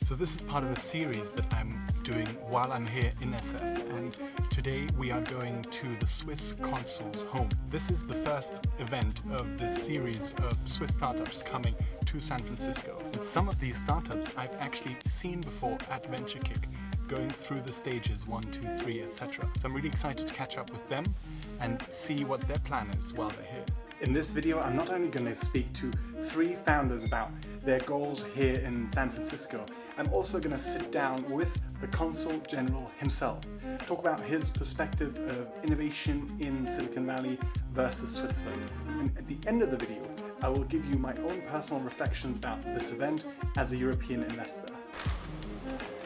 So this is part of a series that I'm doing while I'm here in SF, and today we are going to the Swiss Consul's home. This is the first event of this series of Swiss startups coming to San Francisco. And some of these startups I've actually seen before at VentureKick, going through the stages 1, 2, 3, etc. So I'm really excited to catch up with them and see what their plan is while they're here. In this video, I'm not only going to speak to 3 founders about their goals here in San Francisco, I'm also going to sit down with the Consul General himself, talk about his perspective of innovation in Silicon Valley versus Switzerland. And at the end of the video, I will give you my own personal reflections about this event as a European investor.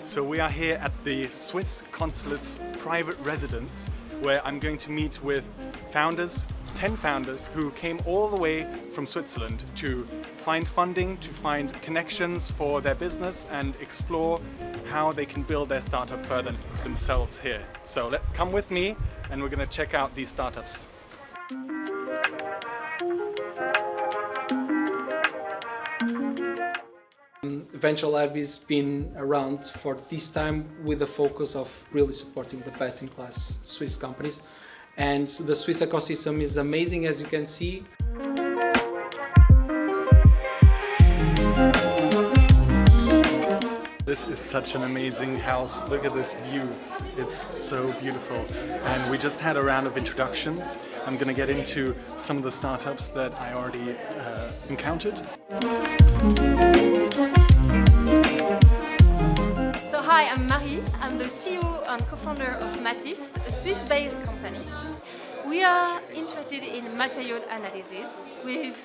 So we are here at the Swiss Consulate's private residence, where I'm going to meet with founders, 10 founders who came all the way from Switzerland to find funding, to find connections for their business and explore how they can build their startup further themselves here. So come with me and we're going to check out these startups. Venturelab has been around for this time with the focus of really supporting the best-in-class Swiss companies. And the Swiss ecosystem is amazing, as you can see. This is such an amazing house. Look at this view. It's so beautiful. And we just had a round of introductions. I'm going to get into some of the startups that I already encountered. Hi, I'm Marie. I'm the CEO and co-founder of Matisse, a Swiss-based company. We are interested in material analysis with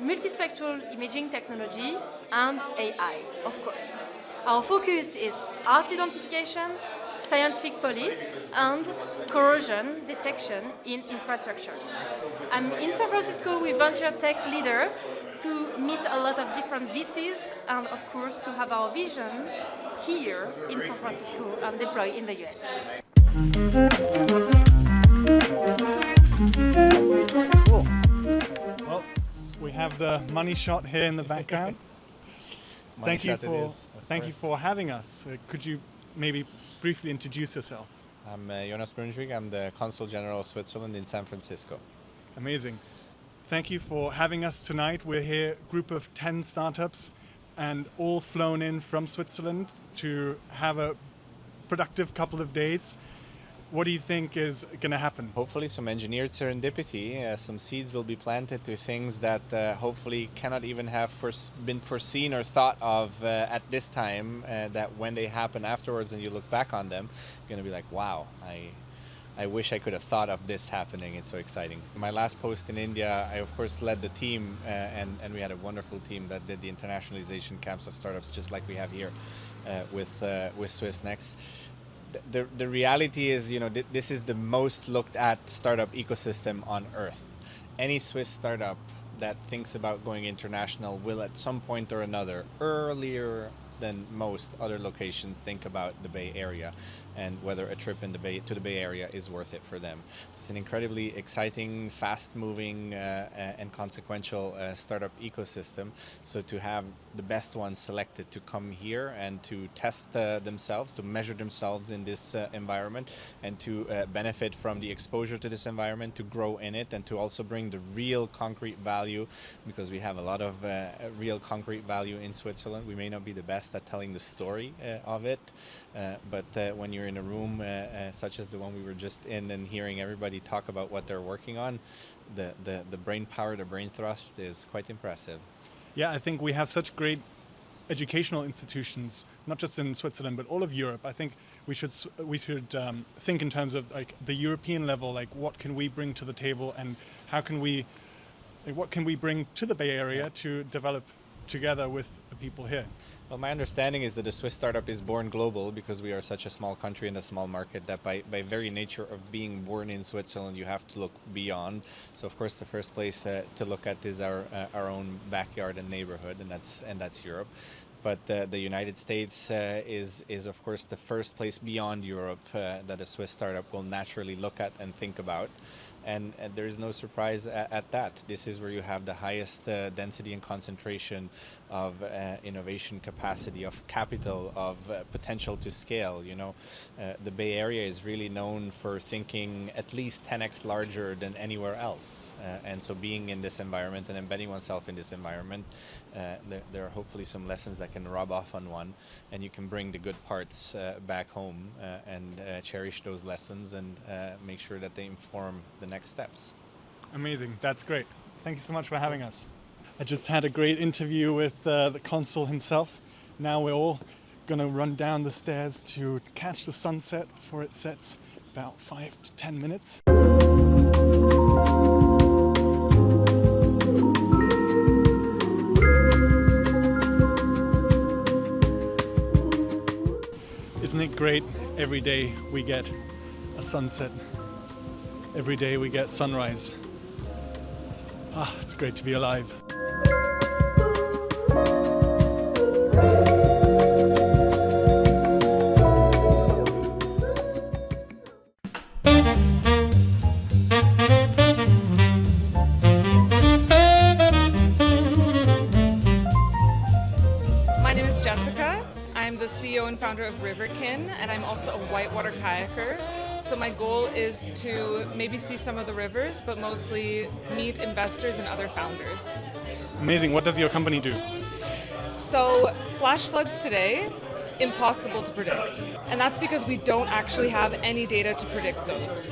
multispectral imaging technology and AI, of course. Our focus is art identification, scientific police, and corrosion detection in infrastructure. I'm in San Francisco with venture tech leader to meet a lot of different VCs and, of course, to have our vision here in San Francisco and deploy in the US. Cool. Well, we have the money shot here in the background. Thank you for having us. Could you maybe briefly introduce yourself? I'm Jonas Brunschwig. I'm the Consul General of Switzerland in San Francisco. Amazing. Thank you for having us tonight. We're here, a group of 10 startups, and all flown in from Switzerland to have a productive couple of days. What do you think is going to happen? Hopefully some engineered serendipity, some seeds will be planted to things that hopefully cannot even have been foreseen or thought of at this time, that when they happen afterwards and you look back on them, you're going to be like, wow, I wish I could have thought of this happening. It's so exciting. My last post in India, I of course led the team, and we had a wonderful team that did the internationalization camps of startups, just like we have here with Swissnex. The reality is, you know, this is the most looked at startup ecosystem on earth. Any Swiss startup that thinks about going international will at some point or another, earlier than most other locations, think about the Bay Area and whether a trip to the Bay Area is worth it for them. So it's an incredibly exciting, fast-moving and consequential startup ecosystem. So to have the best ones selected to come here and to test themselves, to measure themselves in this environment, and to benefit from the exposure to this environment, to grow in it, and to also bring the real concrete value, because we have a lot of real concrete value in Switzerland. We may not be the best at telling the story of it, but when you're in a room such as the one we were just in and hearing everybody talk about what they're working on, the brain power, the brain thrust is quite impressive. Yeah, I think we have such great educational institutions, not just in Switzerland, but all of Europe. I think we should think in terms of like the European level, like what can we bring to the table and what can we bring to the Bay Area to develop together with the people here. Well, my understanding is that a Swiss startup is born global because we are such a small country and a small market that by very nature of being born in Switzerland, you have to look beyond. So, of course, the first place to look at is our own backyard and neighborhood, and that's Europe. But the United States is of course the first place beyond Europe that a Swiss startup will naturally look at and think about. and there is no surprise at that. This is where you have the highest density and concentration of innovation capacity, of capital, of potential to scale. You know, the Bay Area is really known for thinking at least 10x larger than anywhere else, and so being in this environment and embedding oneself in this environment, there are hopefully some lessons that can rub off on one, and you can bring the good parts back home and cherish those lessons and make sure that they inform the next steps. Amazing, that's great. Thank you so much for having us. I just had a great interview with the Consul himself. Now we're all gonna run down the stairs to catch the sunset before it sets, about 5 to 10 minutes. Isn't it great? Every day we get a sunset. Every day we get sunrise. Ah, it's great to be alive. My name is Jessica. I'm the CEO and founder of Riverkin, and I'm also a whitewater kayaker. So my goal is to maybe see some of the rivers, but mostly meet investors and other founders. Amazing. What does your company do? So flash floods today, impossible to predict. And that's because we don't actually have any data to predict those.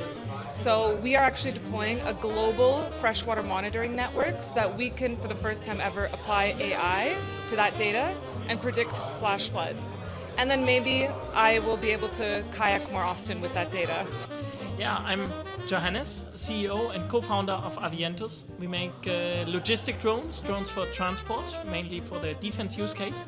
So we are actually deploying a global freshwater monitoring network so that we can, for the first time ever, apply AI to that data and predict flash floods. And then maybe I will be able to kayak more often with that data. Yeah, I'm Johannes, CEO and co-founder of Avientus. We make logistic drones for transport, mainly for the defense use case.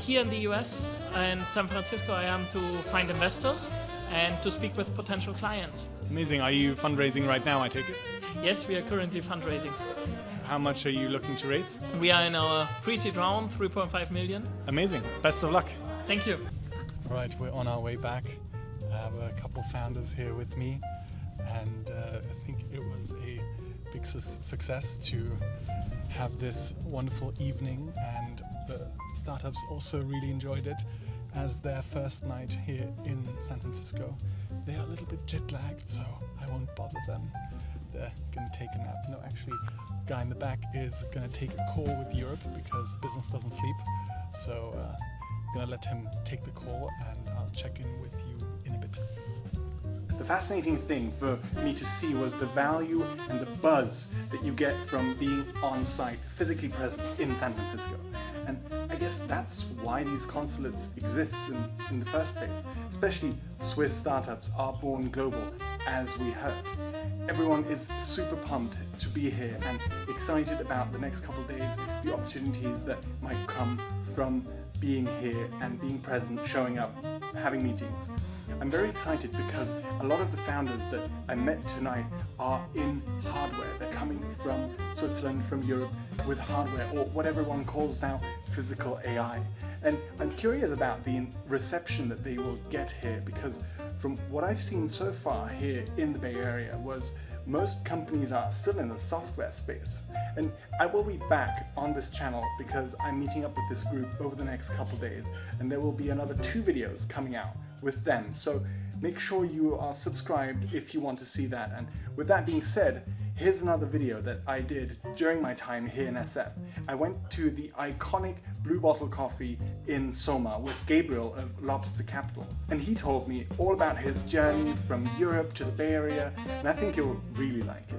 Here in the US and San Francisco, I am to find investors and to speak with potential clients. Amazing. Are you fundraising right now, I take it? Yes, we are currently fundraising. How much are you looking to raise? We are in our pre-seed round, 3.5 million. Amazing. Best of luck. Thank you. All right, we're on our way back. I have a couple founders here with me, and I think it was a big success to have this wonderful evening, and the startups also really enjoyed it as their first night here in San Francisco. They are a little bit jet lagged, so I won't bother them. They're going to take a nap. No, actually, the guy in the back is going to take a call with Europe because business doesn't sleep. So I'm going to let him take the call, and I'll check in with you in a bit. The fascinating thing for me to see was the value and the buzz that you get from being on site, physically present in San Francisco. And I guess that's why these consulates exist in the first place. Especially Swiss startups are born global, as we heard. Everyone is super pumped to be here and excited about the next couple of days, the opportunities that might come from being here and being present, showing up, having meetings. I'm very excited because a lot of the founders that I met tonight are in hardware. They're coming from Switzerland, from Europe, with hardware, or what everyone calls now physical AI. And I'm curious about the reception that they will get here, because from what I've seen so far here in the Bay Area was most companies are still in the software space. And I will be back on this channel because I'm meeting up with this group over the next couple days, and there will be another 2 videos coming out with them. So make sure you are subscribed if you want to see that. And with that being said, here's another video that I did during my time here in SF. I went to the iconic Blue Bottle Coffee in Soma with Gabriel of Lobster Capital. And he told me all about his journey from Europe to the Bay Area, and I think you'll really like it.